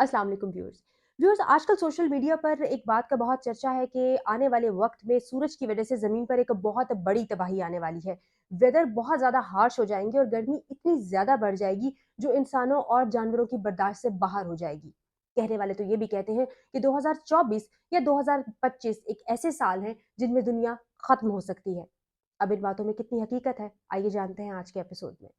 अस्सलाम वालेकुम viewers. Viewers, आजकल सोशल मीडिया पर एक बात का बहुत चर्चा है कि आने वाले वक्त में सूरज की वजह से ज़मीन पर एक बहुत बड़ी तबाही आने वाली है। वेदर बहुत ज़्यादा हार्श हो जाएंगे और गर्मी इतनी ज़्यादा बढ़ जाएगी जो इंसानों और जानवरों की बर्दाश्त से बाहर हो जाएगी। कहने वाले तो ये भी कहते हैं कि 2024 या 2025 एक ऐसे साल हैं जिनमें दुनिया खत्म हो सकती है। अब इन बातों में कितनी हकीकत है, आइए जानते हैं आज के एपिसोड में।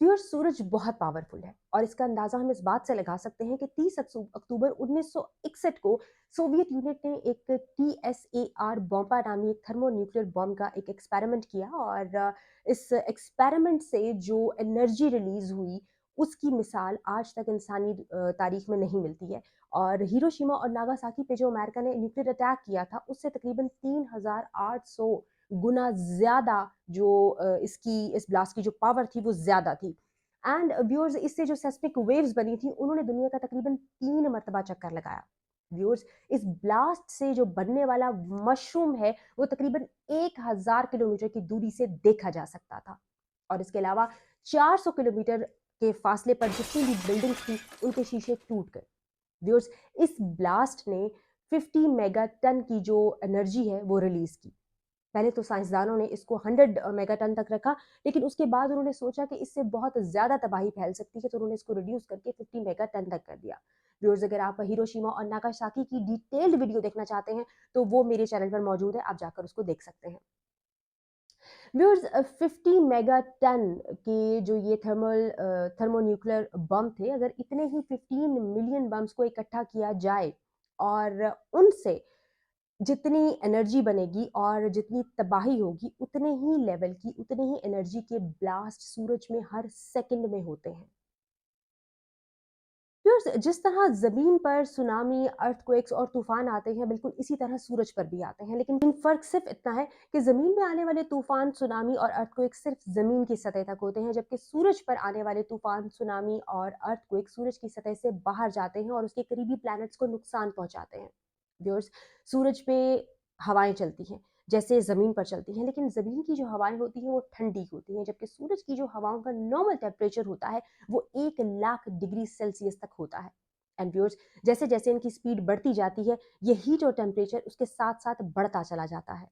व्यूअर्स, सूरज बहुत पावरफुल है और इसका अंदाजा हम इस बात से लगा सकते हैं कि 30 अक्टूबर 1961 को सोवियत यूनियन ने एक TSAR बॉम्बा नामी एक थर्मोन्यूक्लियर बॉम्ब का एक एक्सपेरिमेंट किया और इस एक्सपेरिमेंट से जो एनर्जी रिलीज हुई उसकी मिसाल आज तक इंसानी तारीख में नहीं मिलती है। और हिरोशिमा और नागासाकी पे जो अमेरिका ने न्यूक्लियर अटैक किया था उससे तकरीबन 3800 गुना ज्यादा जो इस ब्लास्ट की जो पावर थी वो ज्यादा थी। एंड व्यूअर्स, इससे जो सेस्मिक वेव्स बनी थी उन्होंने दुनिया का तकरीबन 3 मरतबा चक्कर लगाया। व्यूअर्स, इस ब्लास्ट से जो बनने वाला मशरूम है वो तकरीबन 1000 किलोमीटर की दूरी से देखा जा सकता था। और इसके अलावा 400 किलोमीटर के फासले पर जितनी भी बिल्डिंग्स थी उनके शीशे टूट गए। व्यूअर्स, इस ब्लास्ट ने 50 मेगा टन की जो एनर्जी है वो रिलीज की। पहले तो साइंसदानों ने इसको 100 मेगाटन तक रखा, लेकिन उसके बाद उन्होंने सोचा कि इससे बहुत ज़्यादा तबाही फैल सकती है, तो उन्होंने इसको रिड्यूस करके 50 मेगाटन तक कर दिया। व्यूअर्स, अगर आप हिरोशिमा और नागासाकी की डिटेल्ड वीडियो देखना चाहते हैं, तो वो मेरे चैनल पर मौजूद है, आप जाकर उसको देख सकते हैं। व्यूअर्स, 50 मेगाटन के जो ये थर्मोन्यूक्लियर बम थे, अगर इतने ही 15 मिलियन बम्स को इकट्ठा किया जाए और उनसे जितनी एनर्जी बनेगी और जितनी तबाही होगी उतने ही लेवल की उतने ही एनर्जी के ब्लास्ट सूरज में हर सेकंड में होते हैं। व्यूअर्स, जिस तरह जमीन पर सुनामी, अर्थक्वेक्स और तूफान आते हैं, बिल्कुल इसी तरह सूरज पर भी आते हैं, लेकिन फर्क सिर्फ इतना है कि जमीन में आने वाले तूफान, सुनामी और अर्थक्वेक सिर्फ जमीन की सतह तक होते हैं, जबकि सूरज पर आने वाले तूफान, सुनामी और अर्थक्वेक सूरज की सतह से बाहर जाते हैं और उसके करीबी प्लैनेट्स को नुकसान पहुंचाते हैं। व्यूअर्स, सूरज पे हवाएं चलती हैं जैसे ज़मीन पर चलती हैं, लेकिन ज़मीन की जो हवाएं होती हैं वो ठंडी होती हैं, जबकि सूरज की जो हवाओं का नॉर्मल टेम्परेचर होता है वो 1 लाख डिग्री सेल्सियस तक होता है। एंड व्यूअर्स, जैसे जैसे इनकी स्पीड बढ़ती जाती है ये हीट और टेम्परेचर उसके साथ साथ बढ़ता चला जाता है।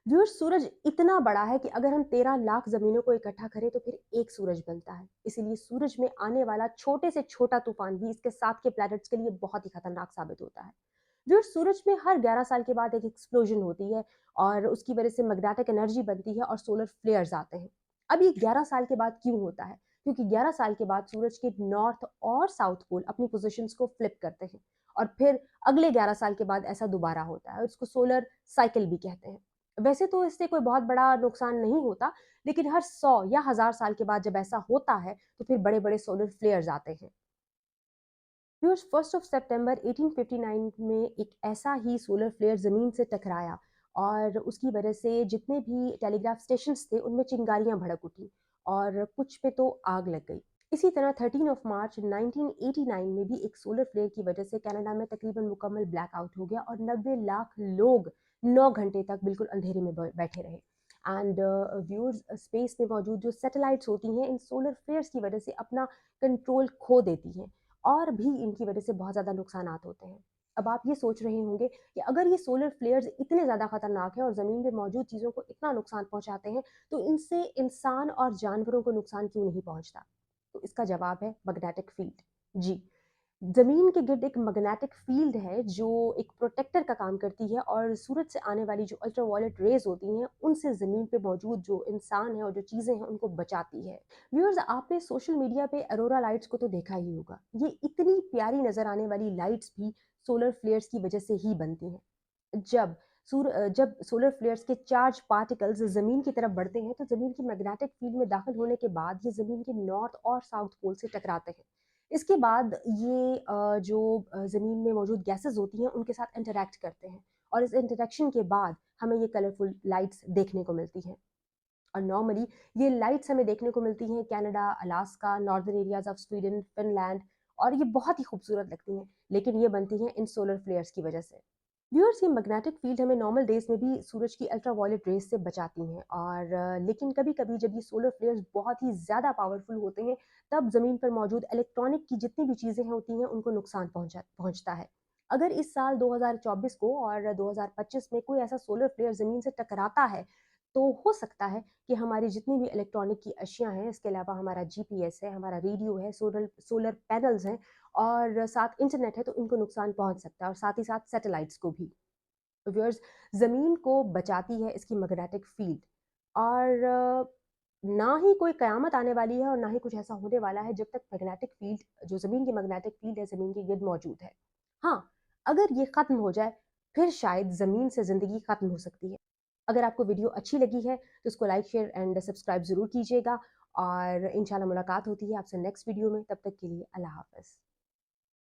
व्यूअर्स, सूरज इतना बड़ा है कि अगर हम 13 लाख जमीनों को इकट्ठा करें तो फिर एक सूरज बनता है। इसीलिए सूरज में आने वाला छोटे से छोटा तूफान भी इसके साथ के प्लैनेट्स के लिए बहुत ही खतरनाक साबित होता है। जो सूरज में हर 11 साल के बाद एक एक्सप्लोजन होती है और उसकी वजह से मैग्नेटिक एनर्जी बनती है और सोलर फ्लेयर्स आते हैं। अब ये 11 साल के बाद क्यों होता है? क्योंकि 11 साल के बाद सूरज के नॉर्थ और साउथ पोल अपनी पोजीशंस को फ्लिप करते हैं और फिर अगले 11 साल के बाद ऐसा दोबारा होता है। इसको सोलर साइकिल भी कहते हैं। वैसे तो इससे कोई बहुत बड़ा नुकसान नहीं होता, लेकिन हर 100 या 1000 साल के बाद जब ऐसा होता है तो फिर बड़े बड़े सोलर फ्लेयर्स आते हैं। व्यूअर्स, 1 सितंबर 1859 में एक ऐसा ही सोलर फ्लेयर जमीन से टकराया और उसकी वजह से जितने भी टेलीग्राफ स्टेशंस थे उनमें चिंगारियां भड़क उठी और कुछ पे तो आग लग गई। इसी तरह 13 मार्च 1989 में भी एक सोलर फ्लेयर की वजह से कनाडा में तकरीबन मुकम्मल ब्लैकआउट हो गया और 90 लाख लोग 9 घंटे तक बिल्कुल अंधेरे में बैठे रहे। एंड व्यूअर्स, स्पेस में मौजूद जो सैटेलाइट्स होती हैं इन सोलर फ्लेयर्स की वजह से अपना कंट्रोल खो देती हैं और भी इनकी वजह से बहुत ज़्यादा नुकसानात होते हैं। अब आप ये सोच रहे होंगे कि अगर ये सोलर फ्लेयर्स इतने ज़्यादा खतरनाक हैं और ज़मीन पे मौजूद चीज़ों को इतना नुकसान पहुंचाते हैं, तो इनसे इंसान और जानवरों को नुकसान क्यों नहीं पहुंचता? तो इसका जवाब है मैग्नेटिक फील्ड। जी, जमीन के गिर्द एक मैग्नेटिक फील्ड है जो एक प्रोटेक्टर का काम करती है और सूरज से आने वाली जो अल्ट्रावायलेट रेज होती हैं उनसे जमीन पे मौजूद जो इंसान है और जो चीजें हैं उनको बचाती है। व्यूअर्स, आपने सोशल मीडिया पे अरोरा लाइट्स को तो देखा ही होगा। ये इतनी प्यारी नजर आने वाली लाइट्स भी सोलर फ्लेयर्स की वजह से ही बनती हैं। जब सोलर फ्लेयर्स के चार्ज पार्टिकल्स जमीन की तरफ बढ़ते हैं तो जमीन की मैग्नेटिक फील्ड में दाखिल होने के बाद ये जमीन के नॉर्थ और साउथ पोल से टकराते हैं। इसके बाद ये जमीन में मौजूद गैसेस होती हैं उनके साथ इंटरेक्ट करते हैं और इस इंटरेक्शन के बाद हमें ये कलरफुल लाइट्स देखने को मिलती हैं। और नॉर्मली ये लाइट्स हमें देखने को मिलती हैं Canada, Alaska, northern areas of Sweden, Finland, और ये बहुत ही खूबसूरत लगती हैं, लेकिन ये बनती हैं इन सोलर फ्लेयर्स की वजह से। व्यूअर्स, ये मैग्नेटिक फील्ड हमें नॉर्मल डेज में भी सूरज की अल्ट्रावायलेट रेस से बचाती हैं और लेकिन कभी-कभी जब ये सोलर फ्लेयर्स बहुत ही ज़्यादा पावरफुल होते हैं, तब ज़मीन पर मौजूद इलेक्ट्रॉनिक की जितनी भी चीज़ें होती हैं, उनको नुकसान पहुंचता है। अगर इस साल 2024 को और 2025 में कोई ऐसा सोलर फ्लेयर ज़मीन से टकराता है, तो हो सकता है कि हमारी जितनी भी इलेक्ट्रॉनिक की अशिया हैं, इसके अलावा हमारा जीपीएस है, हमारा रेडियो है, सोलर सोलर पैनल्स हैं और साथ इंटरनेट है, तो इनको नुकसान पहुंच सकता है और साथ ही साथ सैटेलाइट्स को भी। व्यूअर्स, ज़मीन को बचाती है इसकी मैग्नेटिक फील्ड और ना ही कोई क़यामत आने वाली है और ना ही कुछ ऐसा होने वाला है जब तक मैग्नेटिक फील्ड जो ज़मीन की मैग्नेटिक फील्ड है ज़मीन के गिर्द मौजूद है। हाँ, अगर ये ख़त्म हो जाए फिर शायद ज़मीन से ज़िंदगी ख़त्म हो सकती है। अगर आपको वीडियो अच्छी लगी है तो इसको लाइक, शेयर एंड सब्सक्राइब ज़रूर कीजिएगा और इंशाल्लाह मुलाकात होती है आपसे नेक्स्ट वीडियो में। तब तक के लिए अल्लाह हाफ़िज़।